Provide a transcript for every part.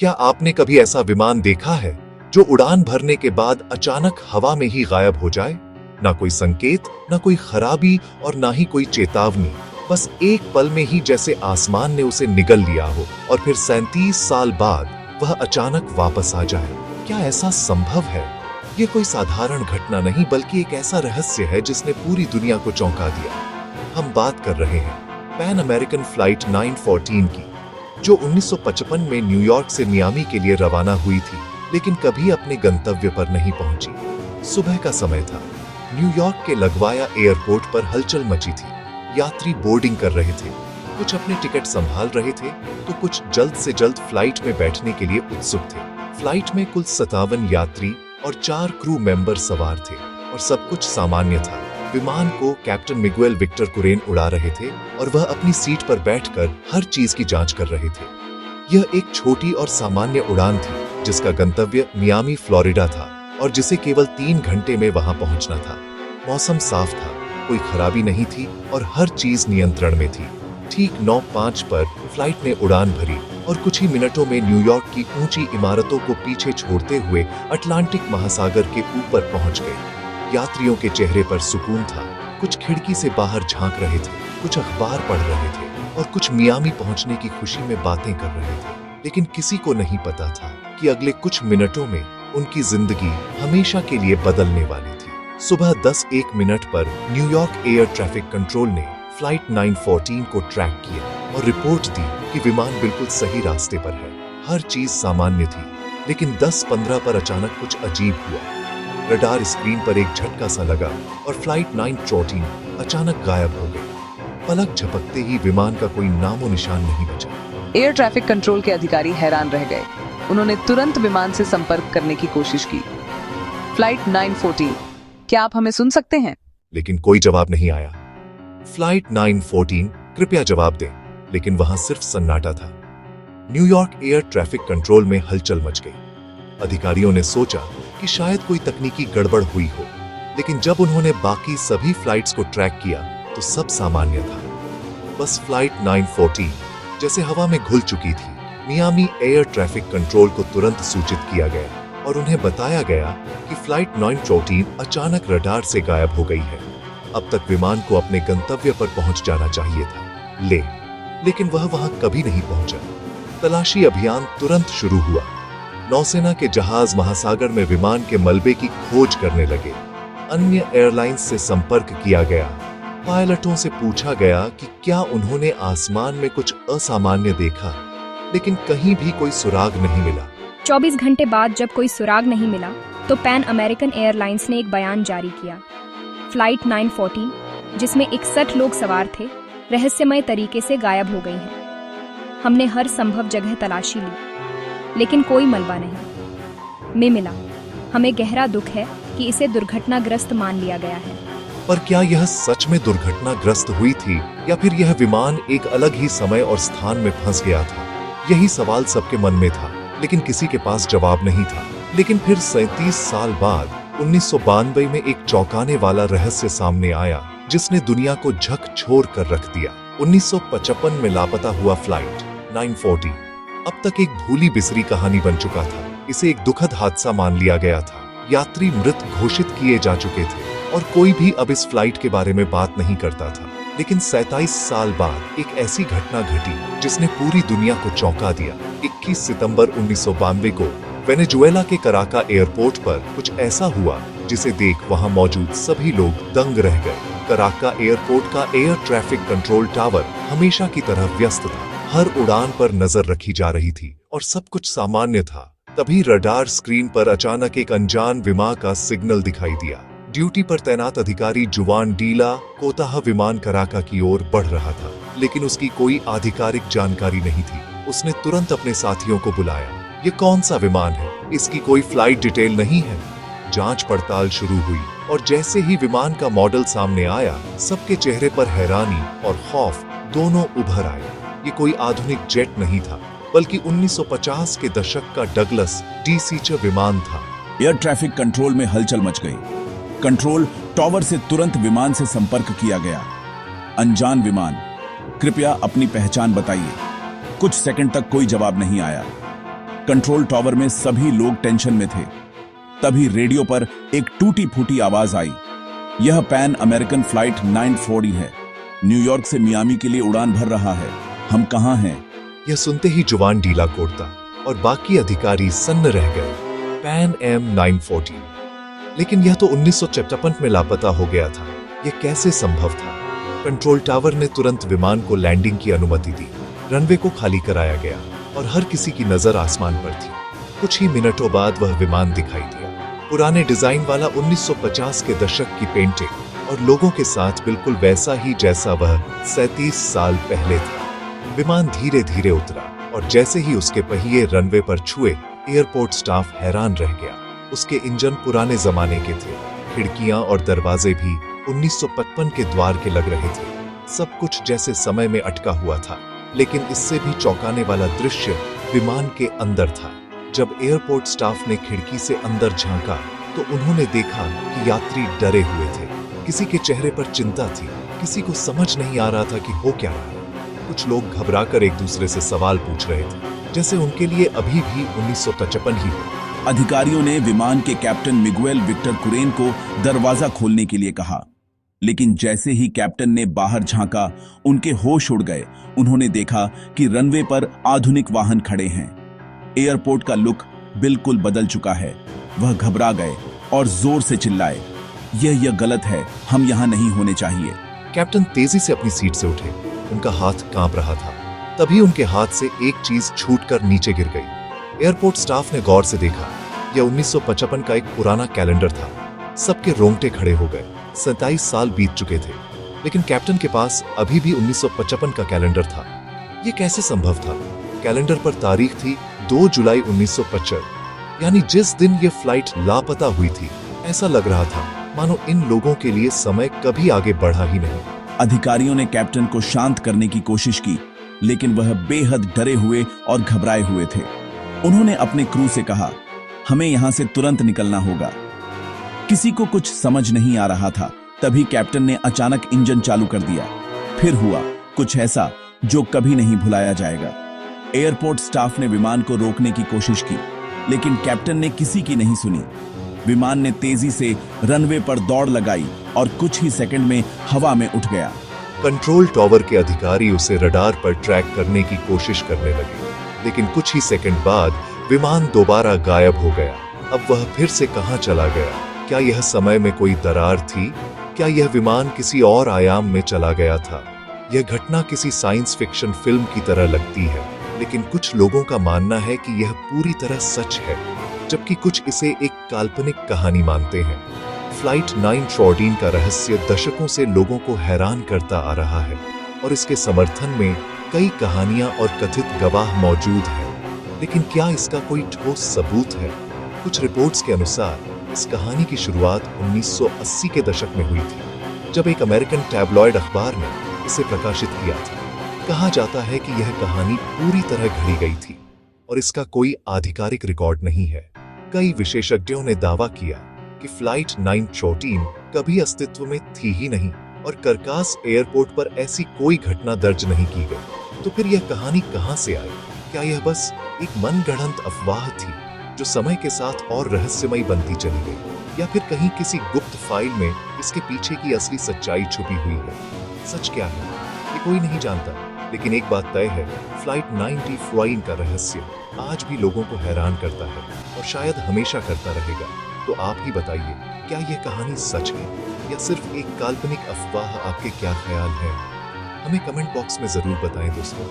क्या आपने कभी ऐसा विमान देखा है जो उड़ान भरने के बाद अचानक हवा में ही गायब हो जाए? ना कोई संकेत, ना कोई खराबी और ना ही कोई चेतावनी। बस एक पल में ही जैसे आसमान ने उसे निगल लिया हो और फिर 37 साल बाद वह अचानक वापस आ जाए। क्या ऐसा संभव है? ये कोई साधारण घटना नहीं बल्कि एक ऐसा रहस्य है जिसने पूरी दुनिया को चौंका दिया। हम बात कर रहे हैं पैन अमेरिकन फ्लाइट 914 की, जो 1955 में न्यूयॉर्क से मियामी के लिए रवाना हुई थी, लेकिन कभी अपने गंतव्य पर नहीं पहुंची। सुबह का समय था। न्यूयॉर्क के लगवाया एयरपोर्ट पर हलचल मची थी। यात्री बोर्डिंग कर रहे थे, कुछ अपने टिकट संभाल रहे थे तो कुछ जल्द से जल्द फ्लाइट में बैठने के लिए उत्सुक थे। फ्लाइट में कुल 57 यात्री और 4 क्रू मेंबर सवार थे और सब कुछ सामान्य था। विमान को कैप्टन मिगुएल विक्टर कुरेन उड़ा रहे थे और वह अपनी सीट पर बैठकर हर चीज की जांच कर रहे थे। यह एक छोटी और सामान्य उड़ान थी जिसका गंतव्य मियामी, फ्लोरिडा था और जिसे केवल 3 घंटे में वहां पहुंचना था। मौसम साफ था, कोई खराबी नहीं थी और हर चीज नियंत्रण में थी। ठीक 9:05 पर फ्लाइट ने उड़ान भरी और कुछ ही मिनटों में न्यूयॉर्क की ऊंची इमारतों को पीछे छोड़ते हुए अटलांटिक महासागर के ऊपर पहुंच गए। यात्रियों के चेहरे पर सुकून था। कुछ खिड़की से बाहर झांक रहे थे, कुछ अखबार पढ़ रहे थे और कुछ मियामी पहुंचने की खुशी में बातें कर रहे थे। लेकिन किसी को नहीं पता था कि अगले कुछ मिनटों में उनकी जिंदगी हमेशा के लिए बदलने वाली थी। सुबह 10:01 पर न्यूयॉर्क एयर ट्रैफिक कंट्रोल ने फ्लाइट 914 को ट्रैक किया और रिपोर्ट दी कि विमान बिल्कुल सही रास्ते पर है। हर चीज सामान्य थी, लेकिन 10:15 पर अचानक कुछ अजीब हुआ। रडार स्क्रीन पर एक झटका सा लगा और फ्लाइट 914 अचानक गायब हो गई। पलक झपकते ही विमान का कोई नामो निशान नहीं बचा। एयर ट्रैफिक कंट्रोल के अधिकारी हैरान रह गए। उन्होंने तुरंत विमान से संपर्क करने की कोशिश की। फ्लाइट 914, क्या आप हमें सुन सकते हैं? लेकिन कोई जवाब नहीं आया। फ्लाइट 914, कृपया जवाब दें। लेकिन वहां सिर्फ सन्नाटा था। न्यूयॉर्क एयर ट्रैफिक कंट्रोल में हलचल मच गई। अधिकारियों ने सोचा कि शायद कोई तकनीकी गड़बड़ हुई हो, लेकिन जब उन्होंने बाकी सभी फ्लाइट्स को ट्रैक किया तो सब सामान्य था। बस फ्लाइट 914 जैसे हवा में घुल चुकी थी। मियामी एयर ट्रैफिक कंट्रोल को तुरंत सूचित किया गया और उन्हें बताया गया कि फ्लाइट 914 अचानक रडार से गायब हो गई है। अब तक विमान को अपने गंतव्य पर पहुंच जाना चाहिए था, लेकिन वह वहां कभी नहीं पहुंचा। तलाशी अभियान तुरंत शुरू हुआ। नौसेना के जहाज महासागर में विमान के मलबे की खोज करने लगे। अन्य एयरलाइंस से संपर्क किया गया। पायलटों से पूछा गया कि क्या उन्होंने आसमान में कुछ असामान्य देखा, लेकिन कहीं भी कोई सुराग नहीं मिला। 24 घंटे बाद जब कोई सुराग नहीं मिला तो पैन अमेरिकन एयरलाइंस ने एक बयान जारी किया। फ्लाइट 914, जिसमें 61 लोग सवार थे, रहस्यमय तरीके से गायब हो गई हैं। हमने हर संभव जगह तलाशी ली, लेकिन कोई मलबा नहीं मिला। हमें गहरा दुख है कि इसे दुर्घटनाग्रस्त मान लिया गया है। पर क्या यह सच में दुर्घटनाग्रस्त हुई थी या फिर यह विमान एक अलग ही समय और स्थान में फंस गया था? यही सवाल सबके मन में था, लेकिन किसी के पास जवाब नहीं था। लेकिन फिर 37 साल बाद 1992 में एक चौंकाने वाला रहस्य सामने आया जिसने दुनिया को झकझोर कर रख दिया। 1955 में लापता हुआ फ्लाइट 914 अब तक एक भूली बिसरी कहानी बन चुका था। इसे एक दुखद हादसा मान लिया गया था। यात्री मृत घोषित किए जा चुके थे और कोई भी अब इस फ्लाइट के बारे में बात नहीं करता था। लेकिन 27 साल बाद एक ऐसी घटना घटी जिसने पूरी दुनिया को चौंका दिया। 21 सितंबर 1992 को वेनेजुएला के कराका एयरपोर्ट पर कुछ ऐसा हुआ जिसे देख वहां मौजूद सभी लोग दंग रह गए। कराका एयरपोर्ट का एयर ट्रैफिक कंट्रोल टावर हमेशा की तरह व्यस्त था। हर उड़ान पर नजर रखी जा रही थी और सब कुछ सामान्य था। तभी रडार स्क्रीन पर अचानक एक अनजान विमान का सिग्नल दिखाई दिया। ड्यूटी पर तैनात अधिकारी जुवान डीला कोताहा विमान कराका की ओर बढ़ रहा था, लेकिन उसकी कोई आधिकारिक जानकारी नहीं थी। उसने तुरंत अपने साथियों को बुलाया। ये कौन सा विमान है? इसकी कोई फ्लाइट डिटेल नहीं है। जांच पड़ताल शुरू हुई और जैसे ही विमान का मॉडल सामने आया, सबके चेहरे पर हैरानी और खौफ दोनों उभर आए। ये कोई आधुनिक जेट नहीं था, बल्कि 1950 के दशक का डगलस डी-सीचर विमान था। एयर ट्रैफिक कंट्रोल में हलचल मच गई। कंट्रोल टावर से तुरंत विमान से संपर्क किया गया। अनजान विमान, कृपया अपनी पहचान बताइए। कुछ सेकंड तक कोई जवाब नहीं आया। कंट्रोल टावर में सभी लोग टेंशन में थे। तभी रेडियो पर एक टूटी फूटी आवाज आई, यह पैन अमेरिकन फ्लाइट 940 है, न्यूयॉर्क से मियामी के लिए उड़ान भर रहा है, हम कहां हैं? यह सुनते ही जुबान ढीला कोड़ता और बाकी अधिकारी सन्न रह गए। पैन एम 940, लेकिन यह तो 1956 में लापता हो गया था। यह कैसे संभव था? कंट्रोल टावर ने तुरंत विमान को लैंडिंग की अनुमति दी, रनवे को खाली कराया गया और हर किसी की नजर आसमान पर थी। कुछ ही मिनटों बाद वह विमान दिखाई दिया, पुराने डिजाइन वाला 1950 के दशक की पेंटिंग और लोगों के साथ बिल्कुल वैसा ही जैसा वह 37 साल पहले था। विमान धीरे धीरे उतरा और जैसे ही उसके पहिए रनवे पर छुए, एयरपोर्ट स्टाफ हैरान रह गया। उसके इंजन पुराने जमाने के थे, खिड़कियां और दरवाजे भी 1955 के द्वार के लग रहे थे। सब कुछ जैसे समय में अटका हुआ था। लेकिन इससे भी चौंकाने वाला दृश्य विमान के अंदर था। जब एयरपोर्ट स्टाफ ने खिड़की से अंदर झांका तो उन्होंने देखा कि यात्री डरे हुए थे। किसी के चेहरे पर चिंता थी, किसी को समझ नहीं आ रहा था कि हो क्या रहा है। कुछ लोग घबराकर एक दूसरे से सवाल पूछ रहे थे, जैसे उनके लिए अभी भी 1955 ही हो। अधिकारियों ने विमान के कैप्टन मिगुएल विक्टर कुरेन को दरवाजा खोलने के लिए कहा, लेकिन जैसे ही कैप्टन ने बाहर झांका, उनके होश उड़ गए। उन्होंने देखा कि रनवे पर आधुनिक वाहन खड़े हैं। एयरपोर्ट का लुक बिल्कुल बदल चुका है। वह घबरा गए और जोर से चिल्लाए, यह गलत है, हम यहां नहीं होने चाहिए। कैप्टन तेजी से अपनी सीट से उठे, उनका हाथ कांप रहा था। तभी उनके हाथ से एक चीज छूटकर नीचे गिर गई। एयरपोर्ट स्टाफ ने गौर से देखा, यह 1955 का एक पुराना कैलेंडर था। सबके रोंगटे खड़े हो गए। 27 साल बीत चुके थे, लेकिन कैप्टन के पास अभी भी 1955 का कैलेंडर था। यह कैसे संभव था? कैलेंडर पर तारीख थी 2 जुलाई 1955, यानी जिस दिन यह फ्लाइट लापता हुई थी। ऐसा लग रहा था मानो इन लोगों के लिए समय कभी आगे बढ़ा ही नहीं। अधिकारियों ने कैप्टन को शांत करने की कोशिश की, लेकिन वह बेहद डरे हुए और घबराए हुए थे। उन्होंने अपने क्रू से कहा, हमें यहां से तुरंत निकलना होगा। किसी को कुछ समझ नहीं आ रहा था। तभी कैप्टन ने अचानक इंजन चालू कर दिया। फिर हुआ कुछ ऐसा जो कभी नहीं भुलाया जाएगा। एयरपोर्ट स्टाफ ने विमान को रोकने की कोशिश की, लेकिन कैप्टन ने किसी की नहीं सुनी। विमान ने तेजी से रनवे पर दौड़ लगाई और कुछ ही सेकंड में हवा में उठ गया। कंट्रोल टावर के अधिकारी उसे रडार पर ट्रैक करने की कोशिश करने लगे, लेकिन कुछ ही सेकंड बाद विमान दोबारा गायब हो गया। अब वह फिर से कहां चला गया? क्या यह समय में कोई दरार थी? क्या यह विमान किसी और आयाम में चला गया था? यह घटना किसी साइंस फिक्शन फिल्म की तरह लगती है, लेकिन कुछ लोगों का मानना है कि यह पूरी तरह सच है, जबकि कुछ इसे एक काल्पनिक कहानी मानते हैं। फ्लाइट 914 का रहस्य दशकों से लोगों को हैरान करता आ रहा है और इसके समर्थन में कई कहानियां और कथित गवाह मौजूद हैं। लेकिन क्या इसका कोई ठोस सबूत है? कुछ रिपोर्ट्स के अनुसार इस कहानी की शुरुआत 1980 के दशक में हुई थी, जब एक अमेरिकन टैबलॉयड अखबार ने इसे प्रकाशित किया था। कहा जाता है कि यह कहानी पूरी तरह घड़ी गई थी और इसका कोई आधिकारिक रिकॉर्ड नहीं है। कई विशेषज्ञों ने दावा किया कि फ्लाइट 914 कभी अस्तित्व में थी ही नहीं और करकास एयरपोर्ट पर ऐसी कोई घटना दर्ज नहीं की गई। तो फिर यह कहानी कहां से आई? क्या यह बस एक मनगढ़ंत अफवाह थी जो समय के साथ और रहस्यमयी बनती चली गई, या फिर कहीं किसी गुप्त फाइल में इसके पीछे की असली सच्चाई छुपी हुई है? सच क्या है ये कोई नहीं जानता, लेकिन एक बात तय है, फ्लाइट 914 का रहस्य आज भी लोगों को हैरान करता है और शायद हमेशा करता रहेगा। तो आप ही बताइए, क्या यह कहानी सच है या सिर्फ एक काल्पनिक अफवाह? आपके क्या ख्याल हैं? हमें कमेंट बॉक्स में जरूर बताएं दोस्तों।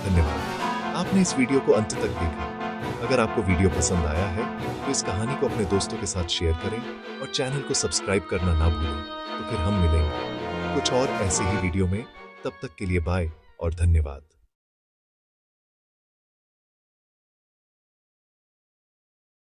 धन्यवाद, आपने इस वीडियो को अंत तक देखा। अगर आपको वीडियो पसंद आया है तो इस कहानी को अपने दोस्तों के साथ शेयर करें और चैनल को सब्सक्राइब करना ना भूलें। तो फिर हम मिलेंगे कुछ और ऐसे ही वीडियो में। तब तक के लिए बाय और धन्यवाद।